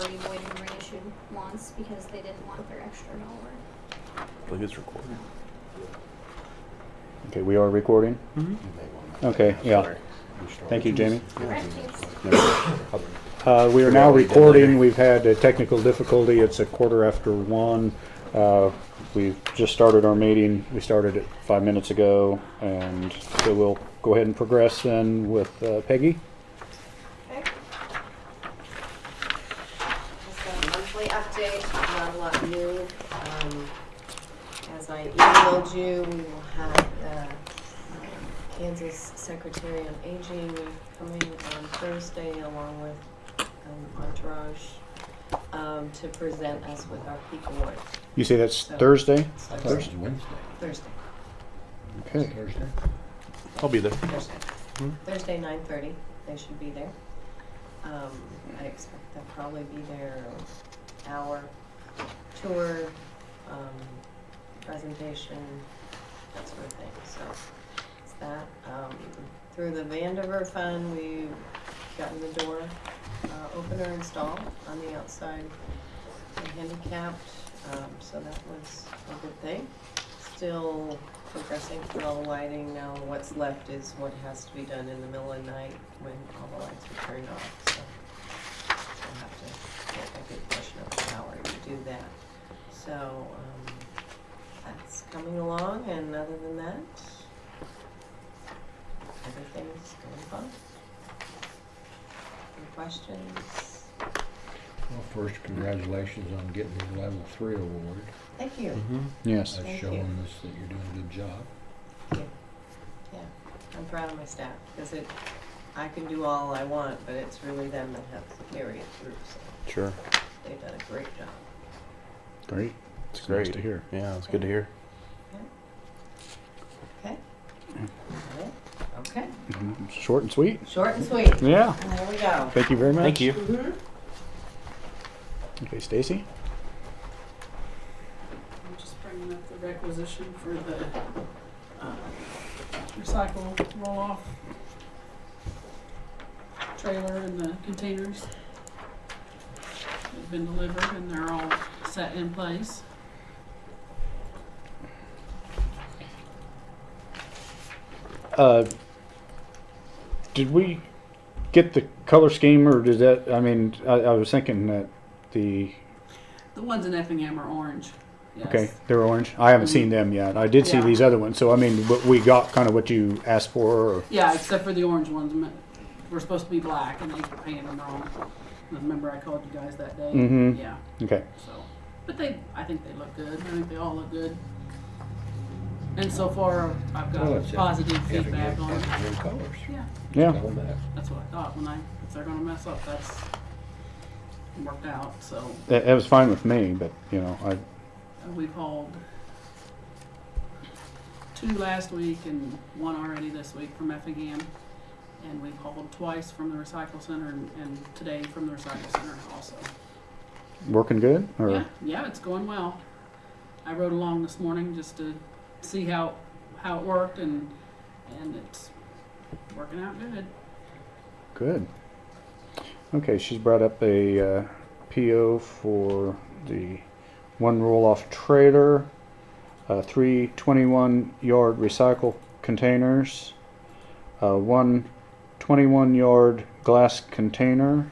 already voided and reissued once because they didn't want their extra dollar. I believe it's recorded. Okay, we are recording? Okay, yeah. Thank you, Jamie. Alright, thanks. We are now recording. We've had a technical difficulty. It's 1:15. We've just started our meeting. We started it 5 minutes ago, and so we'll go ahead and progress then with Peggy. Okay. Just a monthly update, not a lot new. As I emailed you, we will have the Kansas Secretary on Aging coming on Thursday along with Entourage to present us with our peak award. You say that's So- Thursday? Thursday. Wednesday. Thursday. Okay. Thursday. I'll be there. Thursday. Hmm. Thursday, 9:30. They should be there. I expect they'll probably be there an hour. Tour, presentation, that sort of thing. So it's that. Through the Vandiver Fund, we've gotten the door opener installed on the outside for handicapped. So that was a good thing. Still progressing through all the lighting. Now what's left is what has to be done in the middle of the night when all the lights are turned off. So we'll have to get a good portion of the power to do that. So that's coming along, and other than that, everything's going fine. Any questions? Well, first, congratulations on getting your level 3 award. Thank you. Yes. That's Thank you. showing us that you're doing a good job. Thank you. Yeah, I'm proud of my staff because I can do all I want, but it's really them that have to carry it through. So Sure. they've done a great job. Great. It's Nice great to hear. Yeah, it's good to hear. Okay. Okay. Short and sweet. Short and sweet. Yeah. There we go. Thank you very much. Thank you. Mm-hmm. Okay, Stacy. I'm just bringing up the requisition for the recycle roll-off trailer and the containers. They've been delivered and they're all set in place. Did we get the color scheme, or does that? I mean, I was thinking that the The ones in Effingham are orange. Yes. okay, they're orange. I haven't seen them yet. I did see Yeah. these other ones, so I mean, we got kind of what you asked for. Or, Yeah, except for the orange ones. We're supposed to be black and they painted them wrong. Remember I called you guys that day? Mhm. Yeah. okay, So, but I think they look good. I think they all look good. And so far, I've got it's positive feedback on it. Effingham colors. Yeah, yeah, Tell them that. that's what I thought. If they're gonna mess up, that's worked out. So that was fine with me. But you know, we've hauled 2 last week and 1 already this week from Effingham. And we've hauled twice from the recycle center and today from the recycle center also. working good. Or Yeah, it's going well. I rode along this morning just to see how it worked, and it's working out good. good. Okay, she's brought up a PO for the 1 roll-off trailer, 3 21-yard recycle containers, 1 21-yard glass container,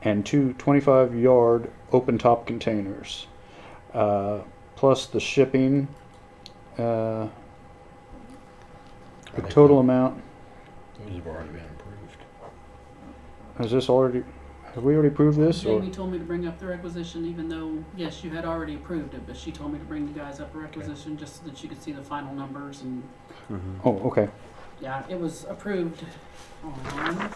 and 2 25-yard open-top containers, plus the shipping. The think total so. amount. Those have already been approved. Is this already? Have we already approved this? Or? Jamie told me to bring up the requisition, even though, yes, you had already approved it, but she told me to bring you guys up a requisition just so that you could see the final numbers. And Oh, okay. yeah, it was approved on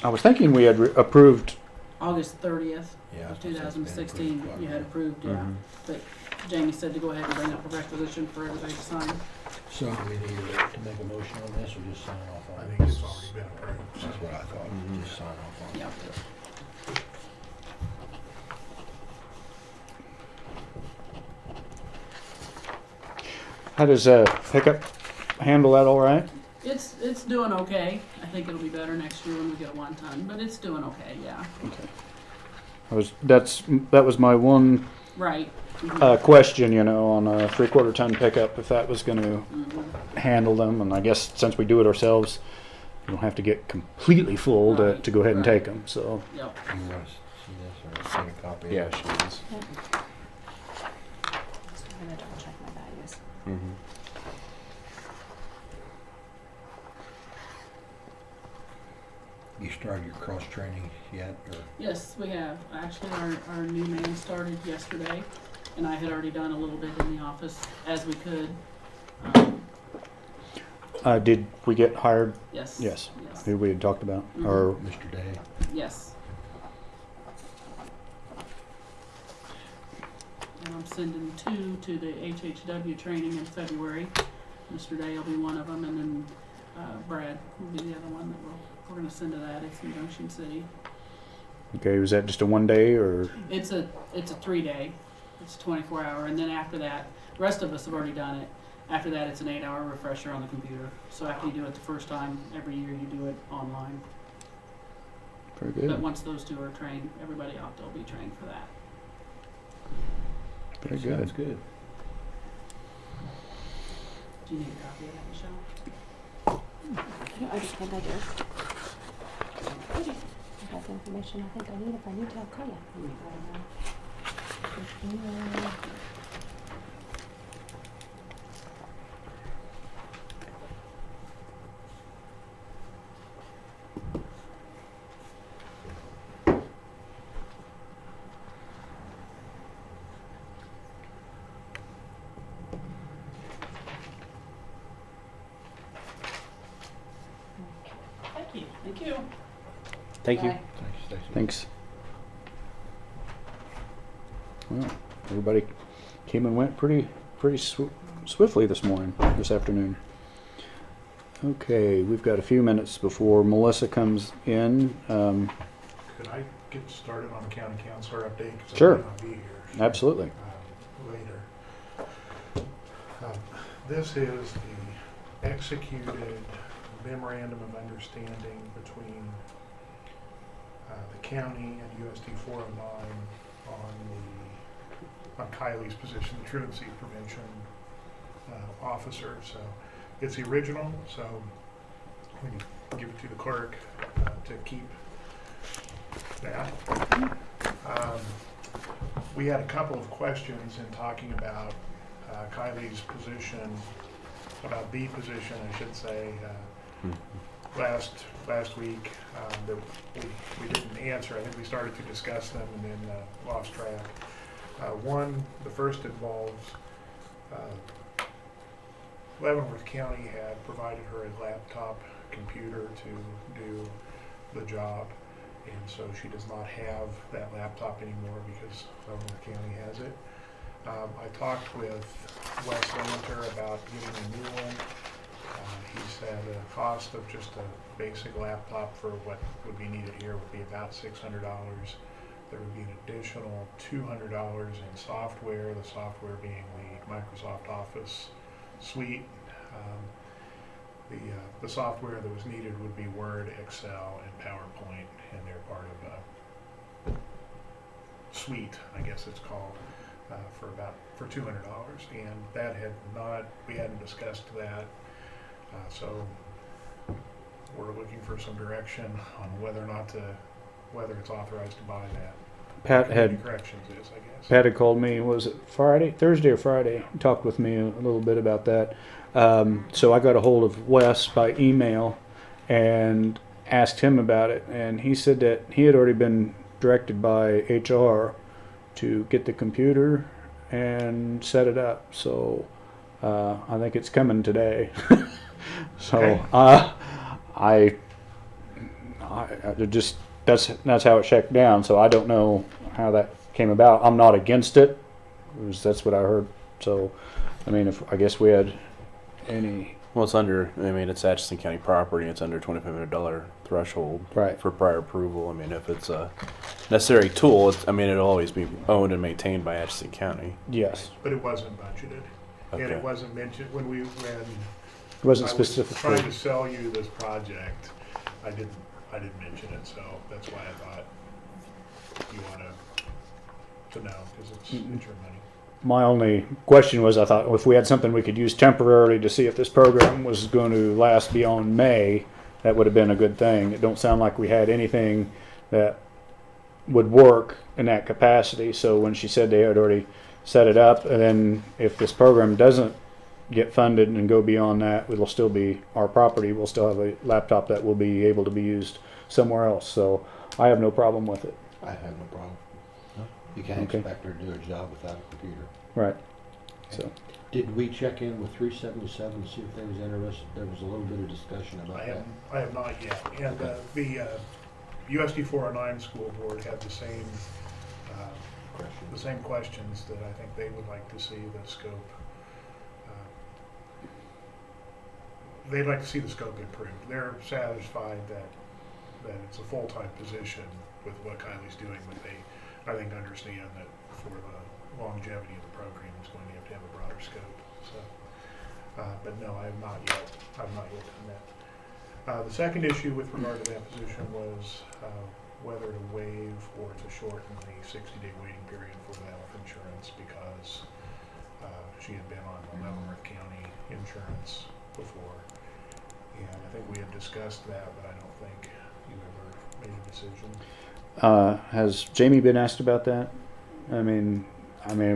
I was thinking we had approved. August 30th Yeah. of 2016. You had approved, yeah. Mhm. But Jamie said to go ahead and bring up a requisition for everybody to sign. So we need to make a motion on this or just sign off on it? I think it's already been approved. That's what I thought. Mhm. Just sign off on it. Yep. How does pickup handle that? All right. It's doing okay. I think it'll be better next year when we get a 1 ton, but it's doing okay, yeah. Okay. That was my one Right. question, on a 3/4 ton pickup, if that was going to Mhm. handle them. And I guess since we do it ourselves, you don't have to get completely full Right, to go ahead and right. take them. So Yep. You want to see this or take a copy? Yeah, she is. I'm gonna double check my values. Mm-hmm. You started your cross training yet, or? Yes, we have. Actually, our new man started yesterday, and I had already done a little bit in the office as we could. did we get hired? Yes. Yes. Yes. Who we had talked about? Mhm. Or Mr. Day? Yes. And I'm sending 2 to the HHW training in February. Mr. Day will be one of them, and then Brad will be the other one that we're going to send to that. It's in Junction City. okay, was that just a 1 day or? It's a 3-day. It's 24-hour, and then after that, the rest of us have already done it. After that, it's an 8-hour refresher on the computer. So after you do it the first time, every year you do it online. Very But good. once those 2 are trained, everybody else will be trained for that. Very Sounds good. good. Do you need a copy of that, Michelle? I just think I do. I have the information I think I need if I need to, I'll call you. Thank you. Thank you. Thank you. Bye. Thanks, Stacy. Thanks. Well, everybody came and went pretty swiftly this afternoon. Okay, we've got a few minutes before Melissa comes in. Could I get started on the county councilor update? 'Cause Sure. I might not be here. Absolutely. Later. This is the executed memorandum of understanding between the county and USD 409 on Kylie's position, the truancy prevention officer. So it's the original, so we need to give it to the clerk to keep that. We had a couple of questions in talking about Kylie's position, about the position, I should say, last week that we didn't answer. I think we started to discuss them and then lost track. The first involves Leavenworth County had provided her a laptop computer to do the job, and so she does not have that laptop anymore because Leavenworth County has it. I talked with Wes Lanter about getting a new one. He said the cost of just a basic laptop for what would be needed here would be about $600. There would be an additional $200 in software, the software being the Microsoft Office suite. The software that was needed would be Word, Excel, and PowerPoint, and they're part of a suite, I guess it's called, for $200. And that we hadn't discussed that. So we're looking for some direction on whether it's authorized to buy that. Pat Community had Corrections is, I guess. Pat had called me, was it Thursday or Friday, talked with me a little bit about that. So I got a hold of Wes by email and asked him about it. And he said that he had already been directed by HR to get the computer and set it up. So I think it's coming today. So Okay. I just that's how it checked down. So I don't know how that came about. I'm not against it. That's what I heard. So I mean, if I guess we had any Well, it's Atchison County property. It's under $2,500 threshold right. for prior approval. I mean, if it's a necessary tool, it'll always be owned and maintained by Atchison County. Yes, But it wasn't budgeted, and Okay. it wasn't mentioned when it wasn't I was specifically. trying to sell you this project. I didn't mention it, so that's why I thought you ought to know, because it's your money. My only question was, I thought if we had something we could use temporarily to see if this program was going to last beyond May, that would have been a good thing. It don't sound like we had anything that would work in that capacity. So when she said they had already set it up, and then if this program doesn't get funded and go beyond that, it'll still be our property. We'll still have a laptop that will be able to be used somewhere else. So I have no problem with it. I have no problem. You can't Okay. expect her to do a job without a computer. Right. So Did we check in with 377 to see if they was interested? There was a little bit of discussion about that. I have not yet. And the USD 409 school board had the same questions that I think they would like to see the scope. They'd like to see the scope improved. They're satisfied that it's a full-time position with what Kylie's doing, but they, I think, understand that for the longevity of the program, it's going to have a broader scope. So, but no, I have not yet done that. The second issue with regard to that position was whether to waive or to shorten the 60-day waiting period for the health insurance, because she had been on the Leavenworth County insurance before. And I think we had discussed that, but I don't think you ever made a decision. has Jamie been asked about that? I mean,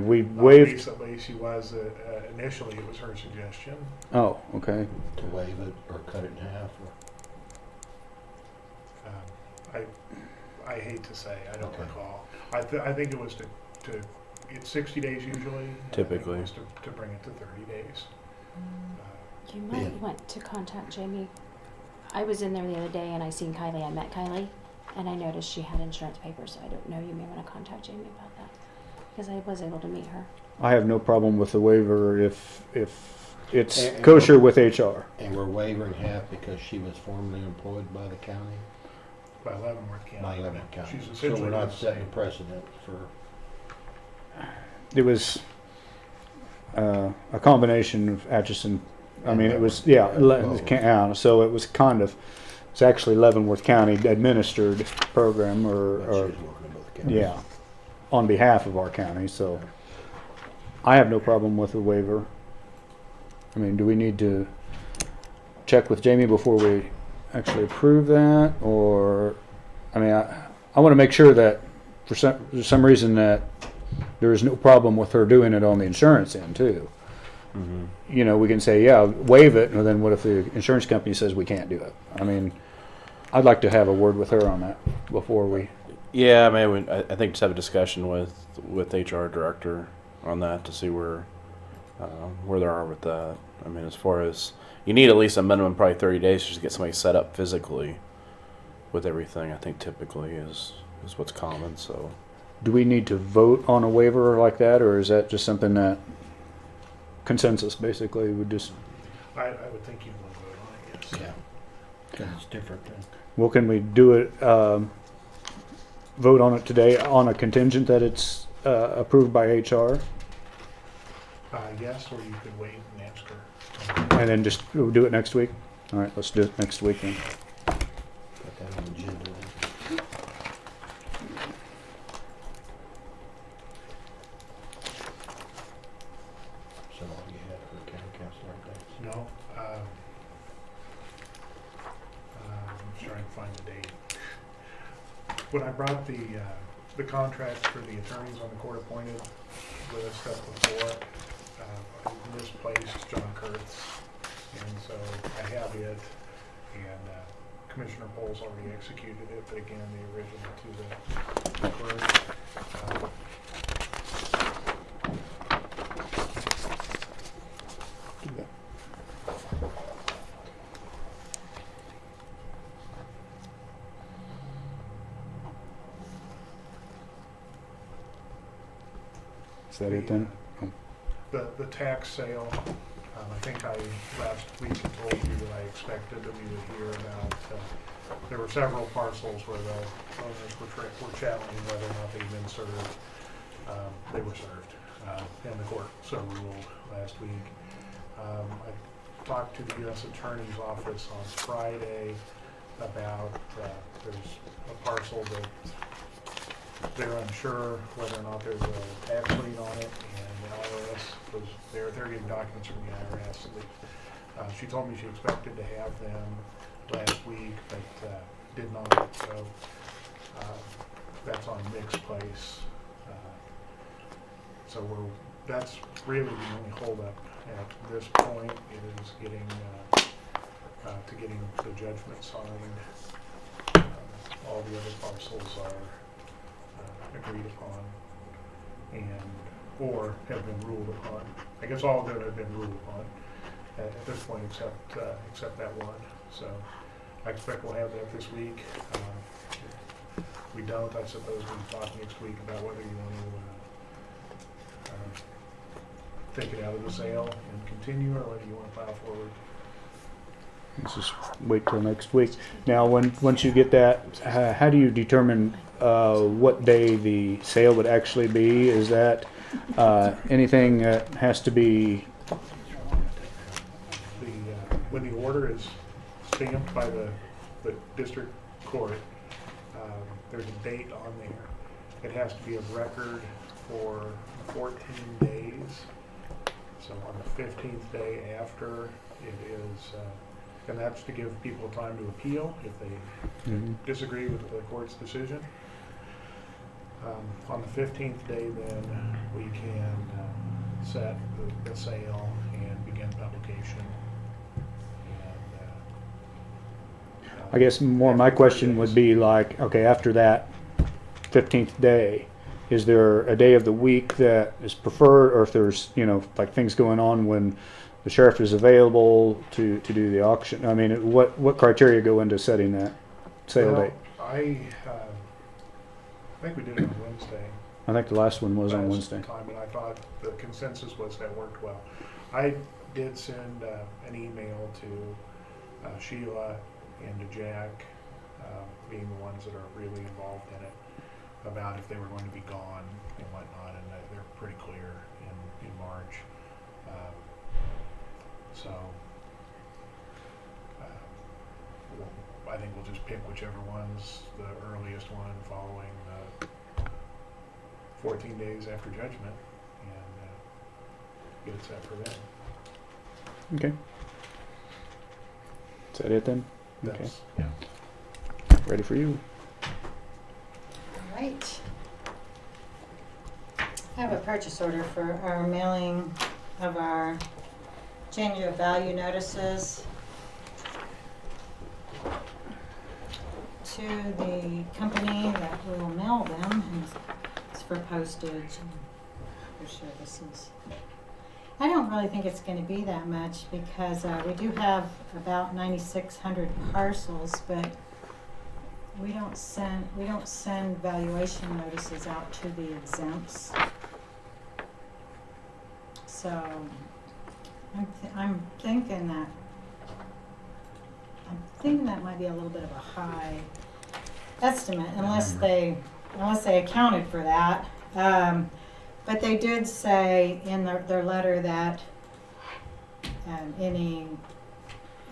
we Not waived. recently, she was, initially it was her suggestion. Oh, okay. To waive it or cut it in half. I hate to say, I don't Okay. recall. I think it was it's 60 days usually. and I think it Typically. was to bring it to 30 days. You might want to contact Jamie. I was in there the other day and I seen Kylie. I met Kylie and I noticed she had insurance papers, so I don't know. You may want to contact Jamie about that because I was able to meet her. I have no problem with the waiver if it's And- kosher with HR. And we're waiving half because she was formerly employed by the county, By Leavenworth County. by Leavenworth County. She's So essentially we're not the setting a same. precedent for, It was a combination of Atchison. I mean, it was, yeah, so it was it's actually Leavenworth County administered program but she or was working in both counties. yeah, on behalf of our county. So I have no problem with the waiver. I mean, do we need to check with Jamie before we actually approve that? Or, I mean, I want to make sure that for some reason that there is no problem with her doing it on the insurance end too. Mm-hmm. You know, we can say, yeah, waive it, and then what if the insurance company says we can't do it? I mean, I'd like to have a word with her on that before we. Yeah, I mean, I think just have a discussion with HR director on that to see where they are with that. I mean, as far as you need at least a minimum, probably 30 days just to get somebody set up physically with everything. I think typically is what's common. So, Do we need to vote on a waiver like that, or is that just something that consensus basically would just? I would think you'd want to vote on it, yes. Yeah, because it's different than. Well, can we do it? Vote on it today on a contingent that it's approved by HR, Yes, or you could wait and ask her. and then just do it next week. All right, let's do it next week then. Put that on the agenda then. So all you had for county council updates? No. I'm trying to find the date. When I brought the contracts for the attorneys on the court appointed list up before, I misplaced John Kurtz, and so I have it, and Commissioner Pohl's already executed it, but again, the original to the clerk. Is that it then? The tax sale, I think I last week told you that I expected that we would hear about, there were several parcels where the owners were challenging whether or not they'd been served. They were served, and the court so ruled last week. I talked to the U.S. Attorney's Office on Friday about, there's a parcel that they're unsure whether or not there's a tax lien on it, and the IRS was, they're getting documents from the IRS. She told me she expected to have them last week, but did not, so that's on Nick's place. So that's really the only holdup at this point. It is getting getting the judgment signed. All the other parcels are agreed upon or have been ruled upon. I guess all of them have been ruled upon at this point, except that one. So I expect we'll have that this week. If we don't, I suppose we'll talk next week about whether you want to take it out of the sale and continue, or whether you want to file forward. Let's just wait till next week. Now, once you get that, how do you determine what day the sale would actually be? Is that anything that has to be? When the order is stamped by the district court, there's a date on there. It has to be of record for 14 days. So on the 15th day after, it is, and that's to give people time to appeal if they disagree with the court's decision. On the 15th day, then we can set the sale and begin publication. I guess more my question would be like, okay, after that 15th day, is there a day of the week that is preferred, or if there's, like things going on when the sheriff is available to do the auction? I mean, what criteria go into setting that sale date? I think we did it on Wednesday. I think the last one was on Wednesday. Time, and I thought the consensus was that worked well. I did send an email to Sheila and to Jack, being the ones that are really involved in it, about if they were going to be gone and whatnot, and they're pretty clear in March. I think we'll just pick whichever one's the earliest one following 14 days after judgment, and get it set for them. Okay. Is that it then? Okay. That's- Ready for you. All right. I have a purchase order for our mailing of our change of value notices to the company that will mail them. And it's for postage and other services. I don't really think it's going to be that much because we do have about 9,600 parcels, but we don't send valuation notices out to the exempts. So I'm thinking that might be a little bit of a high estimate unless they accounted for that. But they did say in their letter that any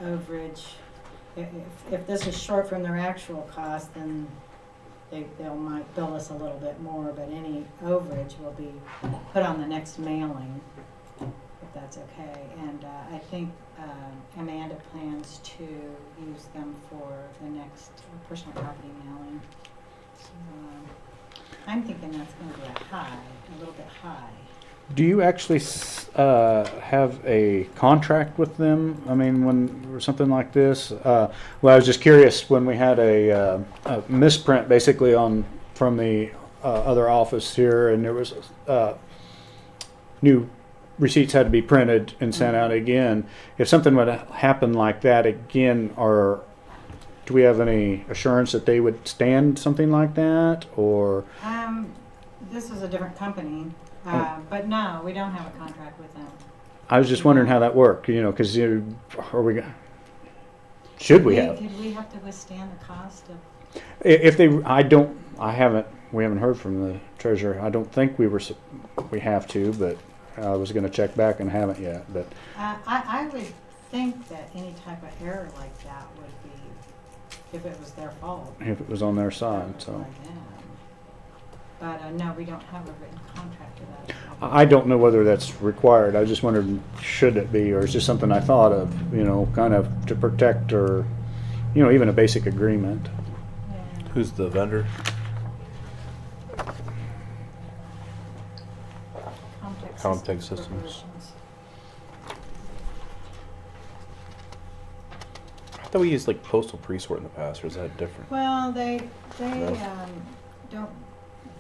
overage, if this is short from their actual cost, then they might bill us a little bit more, but any overage will be put on the next mailing, if that's okay. And I think Amanda plans to use them for the next personal property mailing. So, I'm thinking that's going to be a little bit high. Do you actually have a contract with them? I mean, when something like this? Well, I was just curious when we had a misprint basically from the other office here, and there was new receipts had to be printed and sent out again. If something would happen like that again, do we have any assurance that they would stand something like that, or? This is a different company, but no, we don't have a contract with them. I was just wondering how that worked, because should we have? Did we have to withstand the cost of? If they, we haven't heard from the treasurer. I don't think we have to, but I was going to check back and haven't yet. But I would think that any type of error like that would be, if it was their fault. if it was on their side, so. But no, we don't have a written contract for that. I don't know whether that's required. I just wondered, should it be, or is just something I thought of, you know, kind of to protect, or, you know, even a basic agreement. Yeah. Who's the vendor? Comtech Systems. Corporations. I thought we used like Postal Presort in the past, or is that different? Well, they No. don't,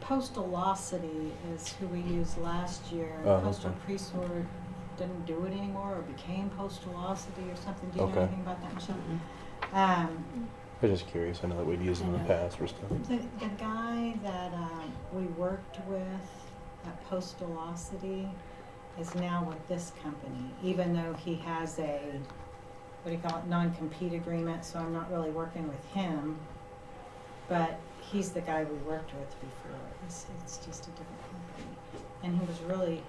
Postalocity is who we used last year. Oh, Postal okay. Presort didn't do it anymore, or became Postalocity or something. Do you know Okay. anything about that, Michelle? Mm-mm. I was just curious. I know that we'd used it in the I know. past for stuff. The guy that we worked with at Postalocity is now with this company, even though he has a, what do you call it, non-compete agreement, so I'm not really working with him. But he's the guy we worked with before. It's just a different company. And he was really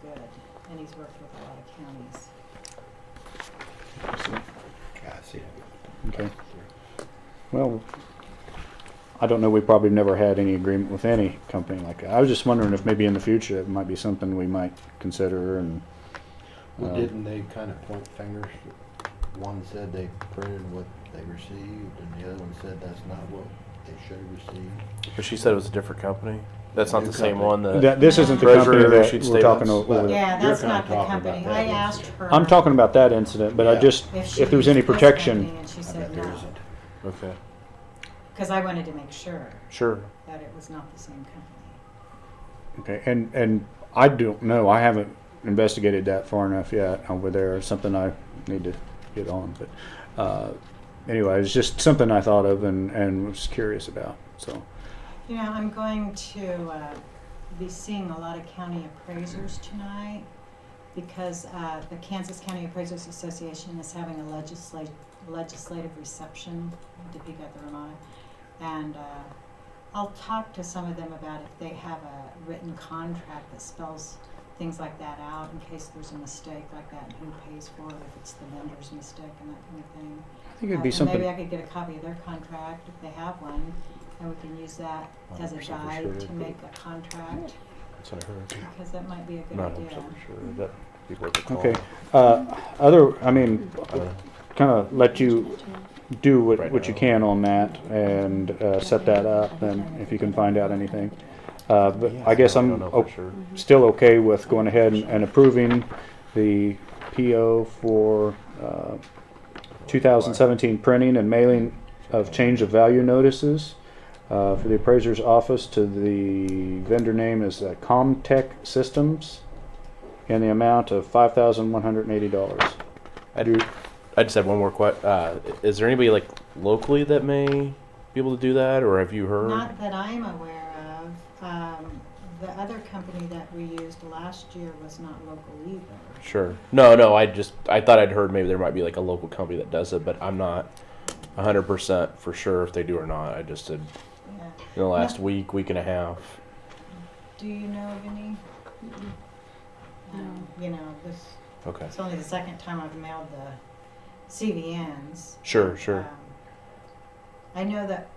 good, and he's worked with a lot of counties. Yeah, I see it. Okay. Well, I don't know, we probably never had any agreement with any company like that. I was just wondering if maybe in the future it might be something we might consider, and Well, didn't they kind of point fingers? One said they printed what they received, and the other one said that's not what they should have received. But she said it was a different company. That's not New the same company. one that. that, this isn't the Treasurer company that issued we're talking statements. over. Yeah, You're that's kinda not the talking company. about I that asked incident. her. I'm talking about that incident, but I Yeah. just, she if there's any used this protection. company, and she I said bet there no, isn't. Okay. because I wanted to make sure Sure. that it was not the same company. Okay, and I don't know, I haven't investigated that far enough yet over there. It's something I need to get on, but anyway, it's just something I thought of and was curious about, so. You know, I'm going to be seeing a lot of county appraisers tonight because the Kansas County Appraisers Association is having a legislative reception in Topeka, Ramona. And I'll talk to some of them about if they have a written contract that spells things like that out in case there's a mistake like that and who pays for it, if it's the vendor's mistake and that kind of thing. I think it'd be And something. maybe I could get a copy of their contract if they have one, and we can use that as a 100% for guide sure, to but- make a contract, That's what I heard. because that might be a good Not idea. 100% for sure. That'd be worth a call. Okay, I mean, Uh, kind of let you do what, Right what you now. can on that and set that up, and if you can find out anything. But I guess don't I'm know for sure. still okay with going ahead and approving the PO for 2017 printing and mailing of change of value notices for the appraiser's office to the vendor name is Comtech Systems in the amount of $5,180. I just have one more question. Is there anybody like locally that may be able to do that, or have you heard? Not that I'm aware of. The other company that we used last year was not local either. Sure. No. I thought I'd heard maybe there might be like a local company that does it, but I'm not 100% for sure if they do or not. I just did Yeah. in the last week and a half. Do you know of any? No. You know, this, Okay. it's only the second time I've mailed the CVNs. Sure. I know that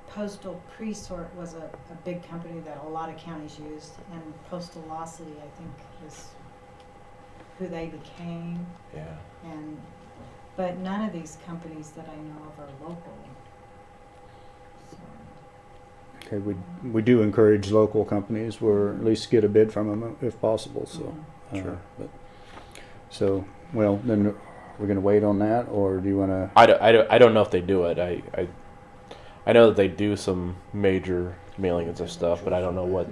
Postal Presort was a big company that a lot of counties used, and Postalocity, I think, is who they became. Yeah. But none of these companies that I know of are local. So, Okay, we do encourage local companies, or at least get a bid from them if possible, so. Sure. So, well, then we're gonna wait on that, or do you wanna? I don't know if they do it. I know that they do some major mailings of stuff, but I don't know what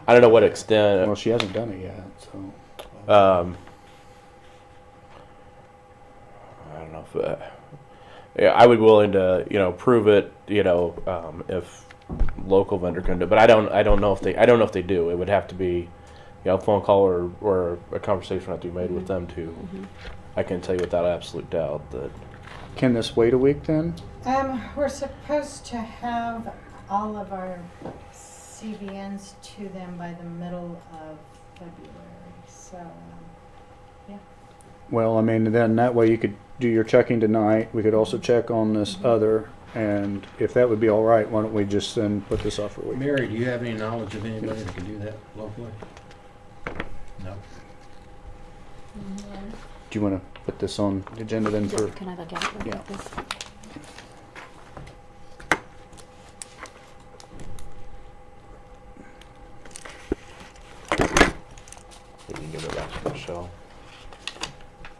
Well, extent. she hasn't done it yet, so. I don't know if. Yeah, I would be willing to prove it. If local vendor can do it, but I don't know if they do. It would have to be a phone call or a conversation would have to be made with them too. I can tell you without absolute doubt that. Can this wait a week then? we're supposed to have all of our CVNs to them by the middle of February, so, Well, I mean, then that way you could do your checking tonight. We could also check on this other And if that would be all right, why don't we just then put this off for a week? Mary, do you have any knowledge of anybody that can do that locally? No. Do you want to put this on the agenda then for? Can I look at it real Yeah. quick, please? We can give it back to Michelle.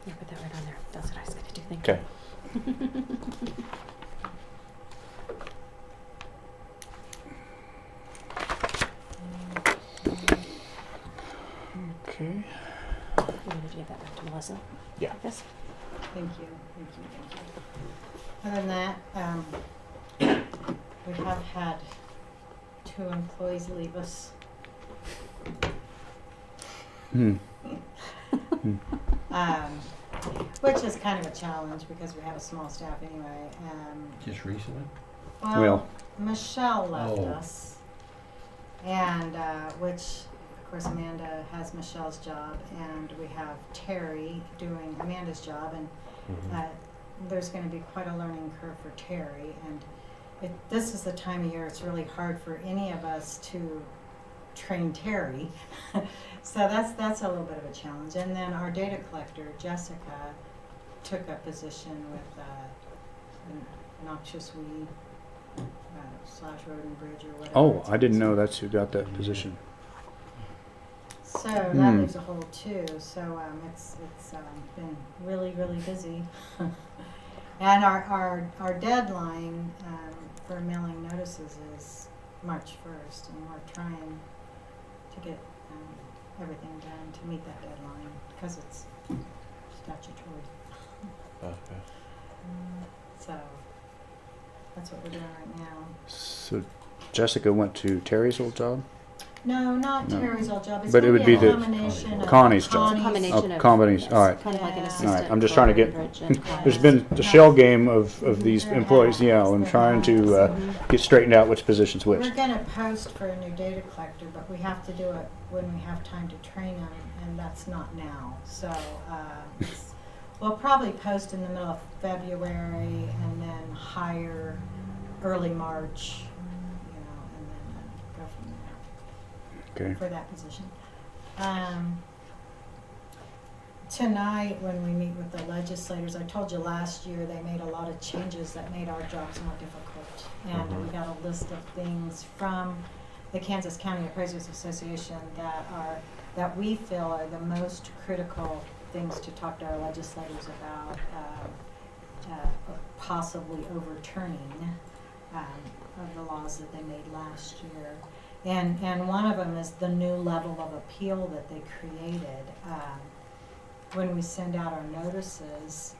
Yeah, put that right on there. That's what I was gonna do. Thank you. Okay. Okay. You want to give that back to Melissa? Yeah. Like this? Thank you, thank you, thank you. Other than that, we have had 2 employees leave us. Hmm. Um, which is kind of a challenge because we have a small staff anyway. Just recently? Well- Michelle left Oh. us, and which, of course, Amanda has Michelle's job, and we have Terry doing Amanda's job, and there's going to be quite a learning curve for Terry. And this is the time of year it's really hard for any of us to train Terry. So that's a little bit of a challenge. And then our data collector, Jessica, took a position with an noxious weed / road and bridge or whatever. Oh, it's I didn't know called. that's who got that position. So that Hmm. leaves a hole too. So it's been really busy. And our deadline for mailing notices is March 1st, and we're trying to get everything done to meet that deadline because it's statutory. Okay. So that's what we're doing right now. So Jessica went to Terry's old job? No, not No. Terry's old job. It's But it gonna would be a be the- combination of Connie's job. It's a combination Oh, of. combination. Yes, All right. Kind of like an Yeah. assistant. All right, I'm just trying to for get- Bridge and There's Clyde. been the shell game of these There employees, yeah, has, I'm there trying has. to get straightened out which position's which. We're gonna post for a new data collector, but we have to do it when we have time to train them, and that's not now. So, we'll probably post in the middle of February and then hire early March, and then go from there Okay. for that position. Tonight, when we meet with the legislators, I told you last year they made a lot of changes that made our jobs more difficult. And we got a list of things from the Kansas County Appraisers Association that we feel are the most critical things to talk to our legislators about, possibly overturning of the laws that they made last year. And one of them is the new level of appeal that they created. When we send out our notices,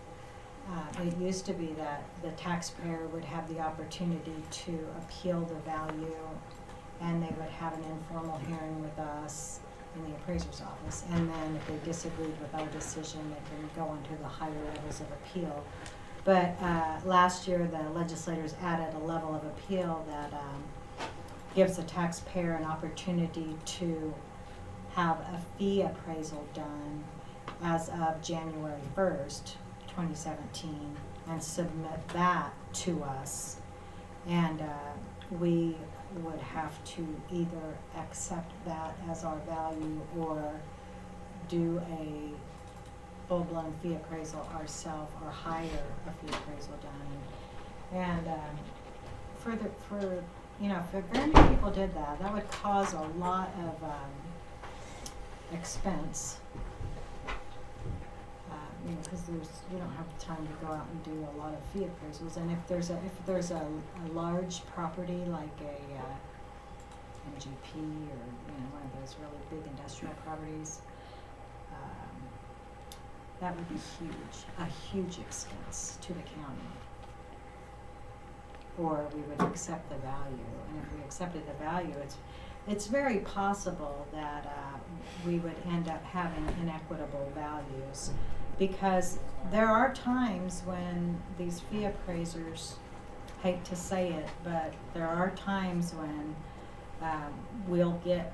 it used to be that the taxpayer would have the opportunity to appeal the value, and they would have an informal hearing with us in the appraiser's office. And then if they disagreed with our decision, they can go into the higher levels of appeal. But last year, the legislators added a level of appeal that gives the taxpayer an opportunity to have a fee appraisal done as of January 1st, 2017, and submit that to us. And we would have to either accept that as our value or do a full-blown fee appraisal ourselves or hire a fee appraisal done. And if very many people did that, that would cause a lot of expense. Because we don't have time to go out and do a lot of fee appraisals. And if there's a large property like a MGP or one of those really big industrial properties, that would be a huge expense to the county. Or we would accept the value, and if we accepted the value, it's very possible that we would end up having inequitable values, because there are times when these fee appraisers, hate to say it, but there are times when we'll get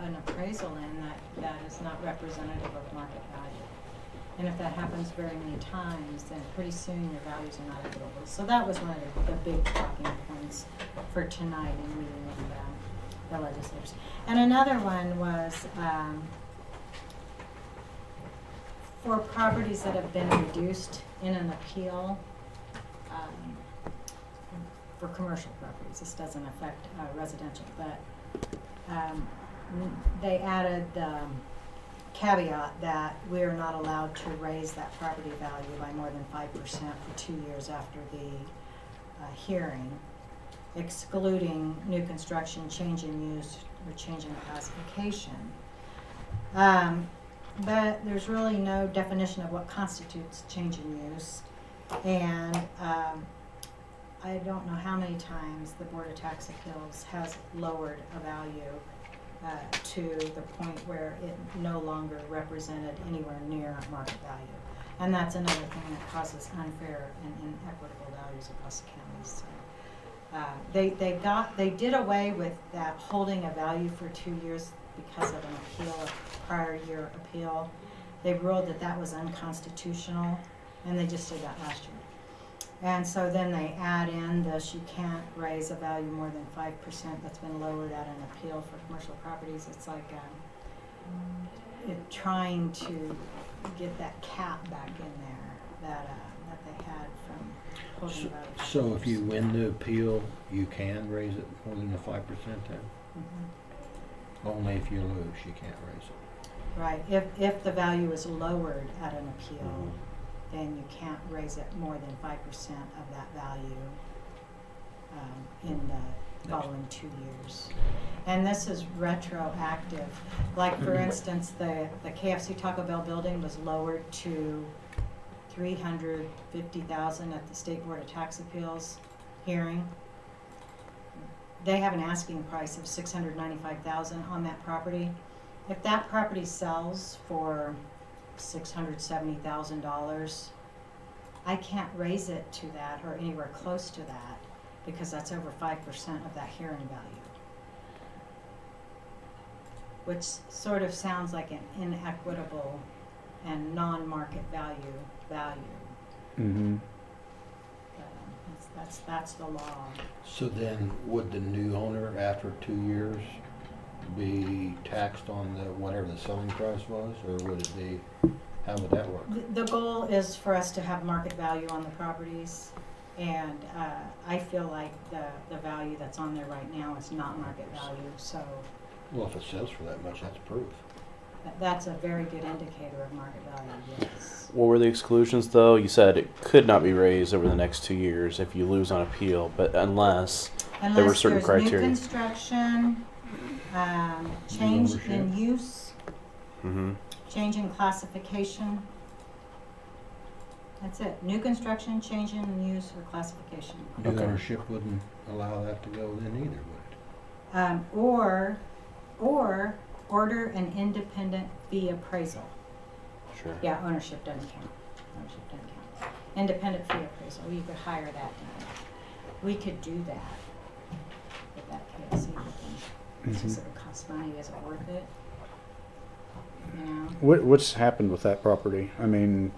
an appraisal in that is not representative of market value. And if that happens very many times, then pretty soon your values are not equitable. So that was one of the big talking points for tonight in meeting with the legislators. And another one was for properties that have been reduced in an appeal, for commercial properties. This doesn't affect residential, but they added the caveat that we are not allowed to raise that property value by more than 5% for 2 years after the hearing, excluding new construction, change in use, or change in classification. But there's really no definition of what constitutes change in use. And I don't know how many times the Board of Tax Appeals has lowered a value to the point where it no longer represented anywhere near market value. And that's another thing that causes unfair and inequitable values across the counties. So, they did away with that holding a value for 2 years because of an appeal, a prior year appeal. They ruled that that was unconstitutional, and they just did that last year. And so then they add in this, you can't raise a value more than 5% that's been lowered at an appeal for commercial properties. It's like trying to get that cap back in there that they had from holding the value. So if you win the appeal, you can raise it more than the 5% then? Mm-hmm. Only if you lose, you can't raise it. Right, if the value is lowered at an appeal, then you can't raise it more than 5% of that value in the following 2 years. And this is retroactive. Like for instance, the KFC Taco Bell building was lowered to $350,000 at the State Board of Tax Appeals hearing. They have an asking price of $695,000 on that property. If that property sells for $670,000, I can't raise it to that or anywhere close to that because that's over 5% of that hearing value. Which sort of sounds like an inequitable and non-market value. Mm-hmm. That's the law. So then would the new owner after 2 years be taxed on the whatever the selling price was, or would it be, how would that work? The goal is for us to have market value on the properties, and I feel like the value that's on there right now is not market value, so Well, if it sells for that much, that's proof. that's a very good indicator of market value, yes. What were the exclusions, though? You said it could not be raised over the next 2 years if you lose on appeal, but unless there were certain Unless there's new criteria. construction, change in use, Mm-hmm. change in classification. That's it. New construction, change in use, or classification. New Okay. ownership wouldn't allow that to go then either, would it? Or order an independent fee appraisal. Sure. Yeah, ownership doesn't count. Ownership doesn't count. Independent fee appraisal, you could hire that done. We could do that with that KFC thing. It's just, it would cost money, is it worth it? You know, What's happened with that property? I mean,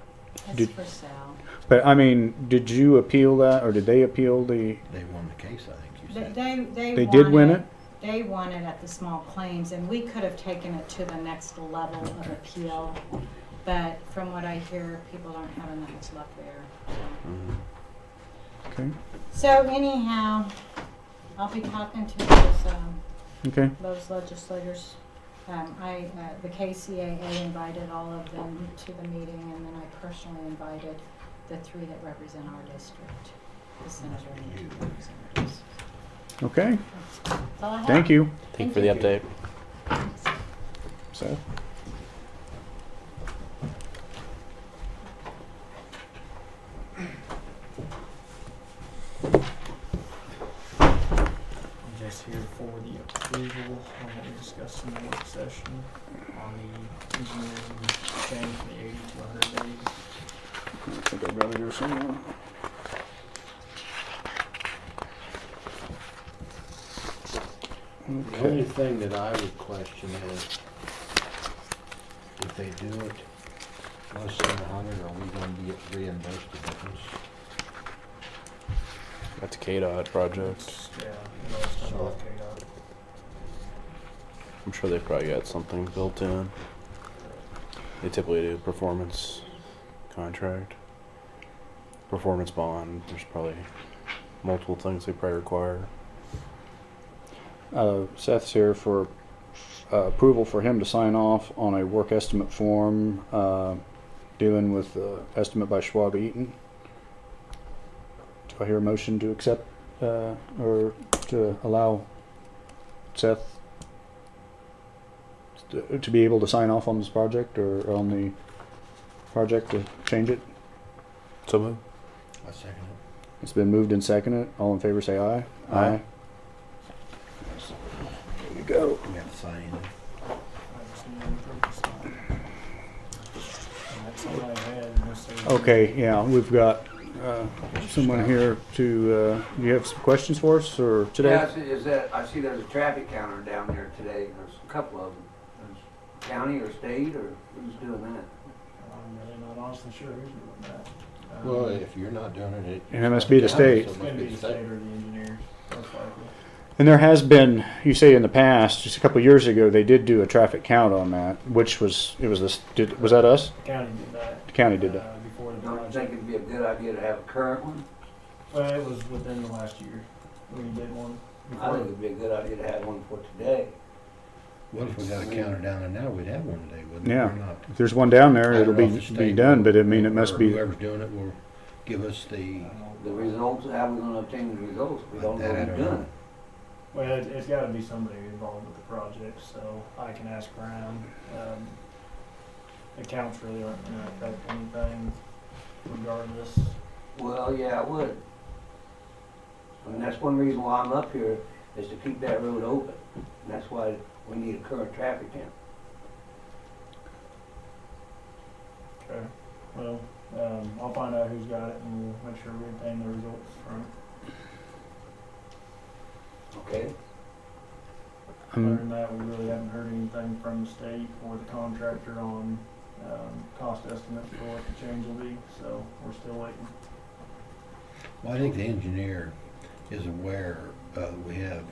it's Did- for sale. but I mean, did you appeal that, or did they appeal the? They won the case, I think you said. They did win won it? They won it at the small claims, and we could have taken it to the next level of appeal. But from what I hear, people aren't having that much luck there. Mm-hmm. Okay. So anyhow, I'll be talking to Okay. those legislators. The KCAA invited all of them to the meeting, and then I personally invited the 3 that represent our district, the senator and the 2 representatives. Okay. That's all I have. Thank you. Thank you for the update. Seth. I'm just here for the approval on what we discussed in the work session on the engineering change from the 80 to 100 days. I think I'd rather do somewhere. The only thing that I would question is if they do it less than 100, are we going to get reimbursed the difference? That's a KDOT project. Yeah, it all started off KDOT. I'm sure they probably got something built in. They typically do performance contract, performance bond. There's probably multiple things they probably require. Seth's here for approval for him to sign off on a work estimate form dealing with estimate by Schwab Eaton. Do I hear a motion to accept or to allow Seth to be able to sign off on this project or on the project to change it? So move. I second it. It's been moved and seconded. All in favor say aye. Aye. There you go. We have to sign it. I just need to sign. And that's all I had, unless there's. Okay, yeah, we've got someone here to, do you have some questions for us or today? Yeah, is that, I see there's a traffic counter down there today. There's a couple of them. There's county or state or who's doing that? I'm really not honestly sure who's doing that. Well, if you're not doing it, It must be the state. It's gonna be the state or the engineers, most likely. And there has been, you say in the past, just a couple of years ago, they did do a traffic count on that, which was, it was this, was that us? The county did that. The county did that. Before the Don't you project. think it'd be a good idea to have a current one? Well, it was within the last year. We did one. I think it'd be a good idea to have one for today. what if we got a counter down there now? We'd have one today, wouldn't we? Yeah. Or not? If there's one down there, I don't it'll know if be, the be state done, will- but I mean, it must or be, Whoever's doing it will give us the, The results, how are we gonna obtain the results? We don't know That I who's don't doing know. it. Well, it's gotta be somebody involved with the project, so I can ask around. Accounts really aren't gonna affect anything regardless. Well, yeah, it would. And that's one reason why I'm up here, is to keep that road open. And that's why we need a current traffic count. Okay. Well, I'll find out who's got it and we'll make sure we obtain the results from it. Okay? Other than that, we really haven't heard anything from the state or the contractor on, cost estimates for what the change will be, so we're still waiting. well, I think the engineer is aware we have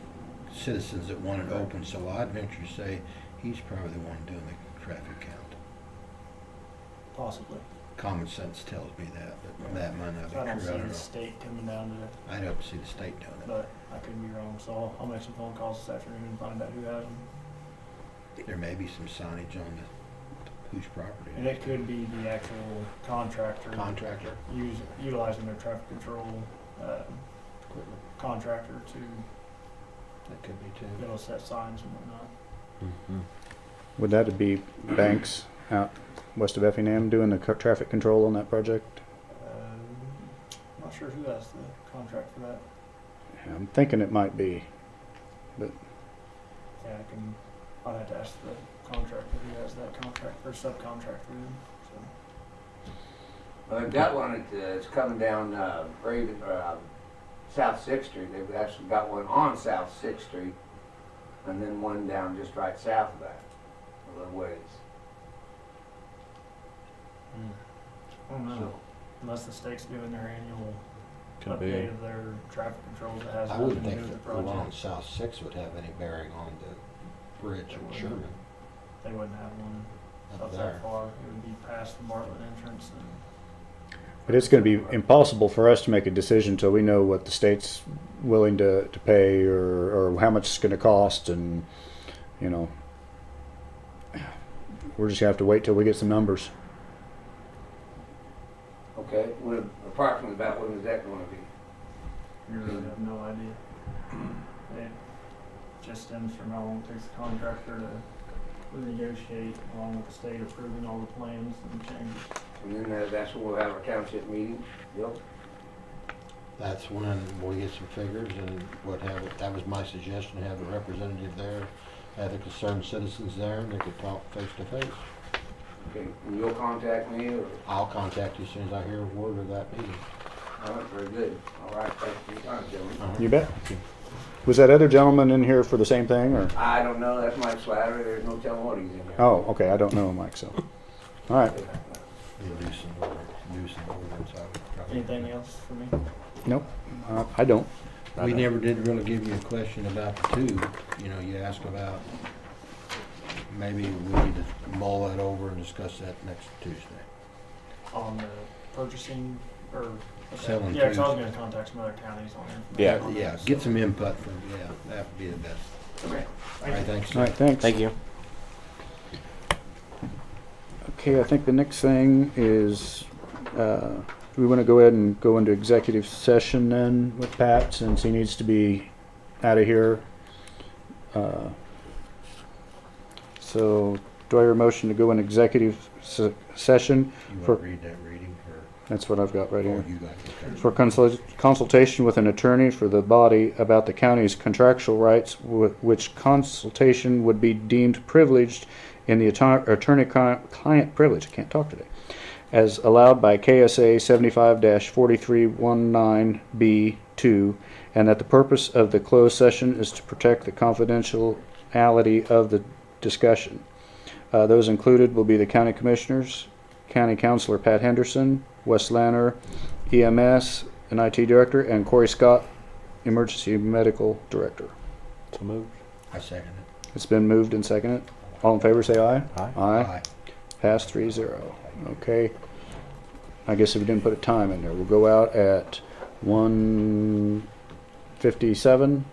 citizens that want it open, so I'd venture to say he's probably the one doing the traffic count. Possibly. Common sense tells me that, but that might not be true. I don't see I don't the know. state coming down to, I'd hope to see the state doing it. but I could be wrong, so I'll make some phone calls this afternoon and find out who has them. There may be some signage on the whose property. And it could be the actual contractor Contractor. utilizing their traffic control Equipment. contractor to That could be be too. able to set signs and whatnot. would that be Banks out west of Effingham doing the traffic control on that project? I'm not sure who has the contract for that. Yeah, I'm thinking it might be. Yeah, I'd have to ask the contractor who has that contract or subcontractor in, so. Well, they've got one that's coming down Raven, South Sixth Street. They've actually got one on South Sixth Street, and then one down just right south of that, a little ways. I don't know, So, unless the state's doing their annual Could be. update of their traffic controls that has I nothing wouldn't to do think with the that the one on project. South Sixth would have any bearing on the bridge It in wouldn't. Sherman They wouldn't have one up up there. that far, it would be past the Bartlett entrance and. But it's going to be impossible for us to make a decision until we know what the state's willing to pay or how much it's going to cost, and you know, we're just going to have to wait till we get some numbers. okay, approximately about when is that gonna be? You really have no idea. It just stems from how long it takes the contractor to renegotiate along with the state approving all the plans and changes. And then that's when we'll have our township meeting. Yep. That's when we'll get some figures and that was my suggestion, have a representative there, have the concerned citizens there, and they could talk face to face. Okay, and you'll contact me or, I'll contact you as soon as I hear word of that meeting. all right, very good. All right, thank you for your time, gentlemen. You bet. Was that other gentleman in here for the same thing, or? I don't know, that's Mike Slattery, there's no telling what he's in there. Oh, okay. I don't know Mike, so. All right. You do some ordinance, I would probably. Anything else for me? Nope, I don't. We never did really give you a question about the two. You know, you asked about, maybe we need to mull that over and discuss that next Tuesday. On the purchasing or? okay. Selling Yeah, 'cause I was tubes. gonna contact some other counties on Yeah. information. on Yeah, that, get so- some input from, yeah, that would be the best. Okay. All Thank right, you. thanks. All right, thanks. Thank you. Okay, I think the next thing is, we want to go ahead and go into executive session then with Pat, since he needs to be out of here. So, do I hear a motion to go in executive session? You For- want to read that reading, or? That's what I've got right Oh, here. you got it. For consultation with an attorney for the body about the county's contractual rights, which consultation would be deemed privileged in the attorney-client privilege, I can't talk today, as allowed by KSA 75-4319B2, and that the purpose of the closed session is to protect the confidentiality of the discussion. Those included will be the county commissioners, County Councilor Pat Henderson, Wes Lanner, EMS and IT Director, and Corey Scott, Emergency Medical Director. So moved. I second it. It's been moved and seconded. All in favor, say aye. Aye. Aye. Pass 3-0. Okay. I guess if we didn't put a time in there, we'll go out at 1:57.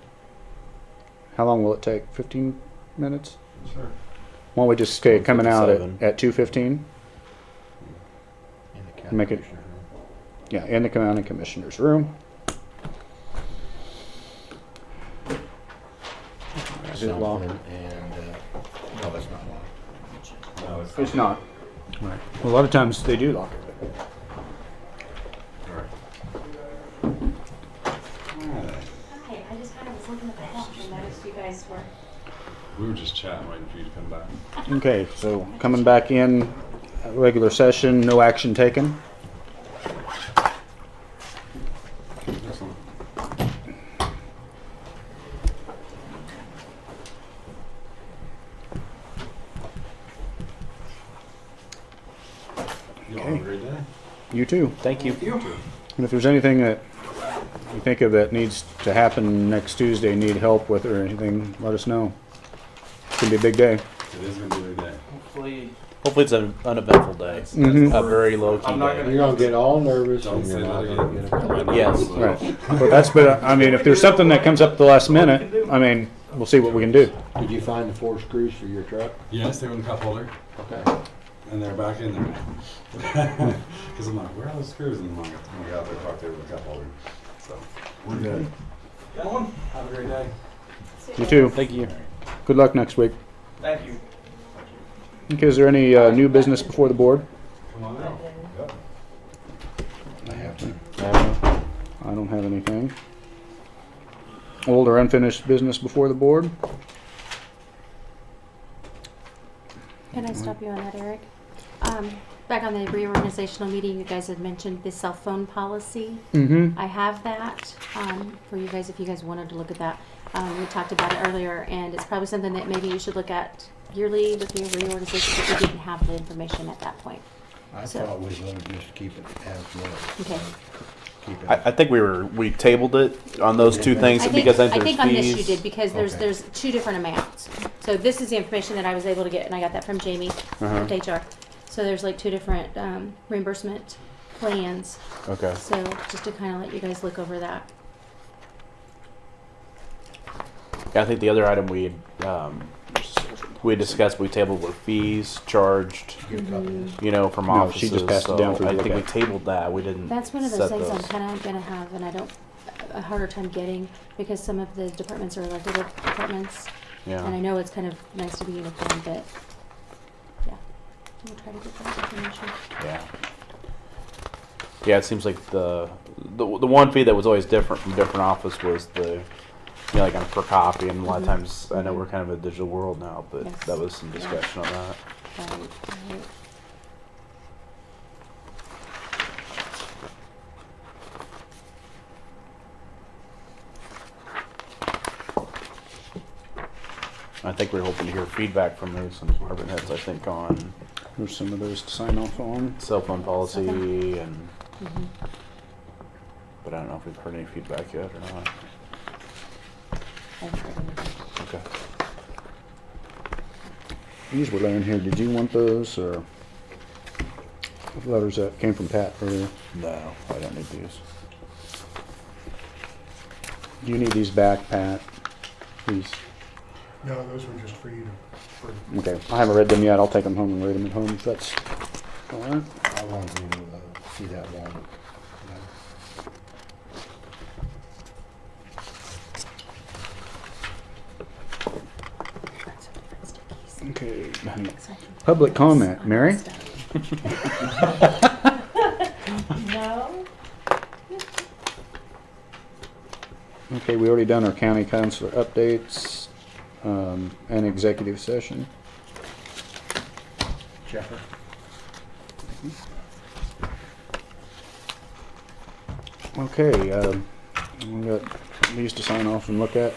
How long will it take? 15 minutes? Sure. Why don't we just stay coming out 1:57. at 2:15? In the county Make it- commissioner's room. Yeah, in the county commissioner's room. Is it locked? Something, and, no, it's not locked. It's not. Right. Well, a lot of times they do lock it. Hi, I just kind of was looking at the clock and noticed you guys were. We were just chatting, waiting for you to come back. Okay, so coming back in, regular session, no action taken. Excellent. You all have a great day. You too. Thank you. And if there's anything that you think of that needs to happen next Tuesday, need help with or anything, let us know. It's gonna be a big day. It is gonna be a good day. Hopefully it's an uneventful day. Mhm. A very low key I'm not day. gonna- You're gonna get all nervous Don't and you're say not that gonna again. get it. Yes. Right. But I mean, if there's something that comes up at the last minute, I mean, we'll see what we can do. Did you find the 4 screws for your truck? Yes, they were in the cup holder, Okay. and they're back in there. Because I'm like, where are those screws? And I'm like, oh my god, they're parked there with the cup holder. So, we're good. Gentlemen, have a great day. You too. Thank you. Good luck next week. Thank you. Okay, is there any new business before the board? Come on out. Yep. I have to. I don't have anything. Old or unfinished business before the board? Can I stop you on that, Eric? Back on the reorganizational meeting, you guys had mentioned the cell phone policy. Mm-hmm. I have that for you guys if you guys wanted to look at that. We talked about it earlier, and it's probably something that maybe you should look at yearly with your reorganization, but we didn't have the information at that point. I So- thought we was gonna just keep it as was. Okay. Keep it. I think we tabled it on those two things I think, because I there's think on this you fees. did because Okay. there's two different amounts. So this is the information that I was able to get, and I got that from Jamie Uh-huh. at HR. So there's like two different reimbursement plans. Okay. So just to kind of let you guys look over that. Yeah, I think the other item we discussed, we tabled were fees charged, Give a copy of this. from No, offices. she just passed it down for you I to think we look at. tabled that. We didn't. That's one of those set things I'm kind of going to have, and I don't a harder time getting because some of the departments are elected departments, and I Yeah. know it's kind of nice to be uniform, but yeah, we'll try to get that information. Yeah. Yeah, it seems like the one fee that was always different from different office was the like on a per copy, and a lot of Mhm. times I know we're kind of a digital world now, but Yes. that was some Yeah. discussion on that. Right. I think we're hoping to hear feedback from those some department heads. I think on There's some of those to sign off on. Cell phone policy Okay. and, Mm-hmm. but I don't know if we've heard any feedback yet or not. I've heard anything. Okay. These were laying here. Did you want those or letters that came from Pat earlier? No, I don't need these. Do you need these back, Pat? These. No, those were just for you to, for Okay. I haven't read them yet. I'll take them home and read them at home if that's all right. I want to see that one. Okay. Public comment, Mary? No? Okay, we already done our county councilor updates, and executive session. Jeffrey? Okay, we got these to sign off and look at.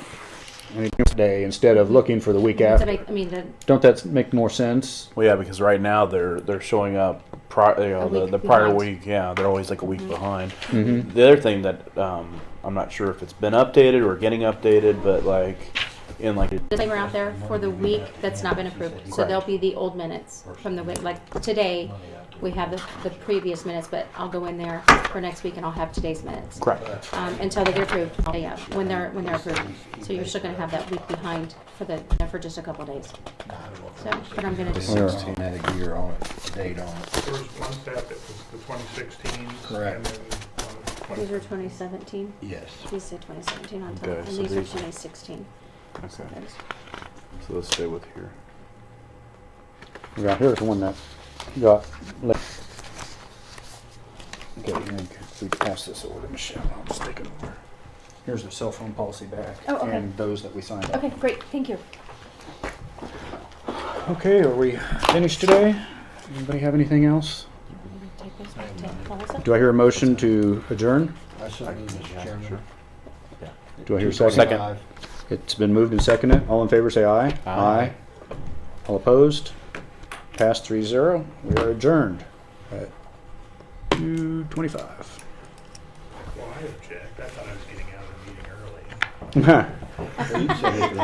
Anything today instead of looking for the week To after. make- I mean, the, Don't that make more sense? Well, yeah, because right now they're showing up, A week the prior behind. week. Yeah, they're always like a week behind. Mm-hmm. The other thing that I'm not sure if it's been updated or getting updated, but like in like disclaimer out there for the week that's not been approved. So Correct. there'll be the old minutes from the week. Like today, we have the previous minutes, but I'll go in there for next week and I'll have today's minutes. correct. Until they get approved. Yeah, when they're approved. So you're still gonna have that week behind for just a couple days. So, but I'm gonna just. We're- Automatic year on it, date on it. there was one set that was the 2016. Correct. And then one These are 20. 2017. Yes. These say 2017 on top, Okay, and so these are these- 2016. Okay, So there's- so let's stay with here. Yeah, here's one that got. Okay, if we pass this over to Michelle, I'll just take it over. Here's the cell phone policy back. Oh, okay. And those that we signed up. Okay, great, thank you. Okay, are we finished today? Anybody have anything else? Take this back to Melissa. Do I hear a motion to adjourn? I so move, Mr. Chairman. Do I hear a second? Second. It's been moved and seconded. All in favor say aye. Aye. All opposed? Passed 3-0. We are adjourned at 2:25. Well, I object. I thought I was getting out of the meeting early. Well, you said it.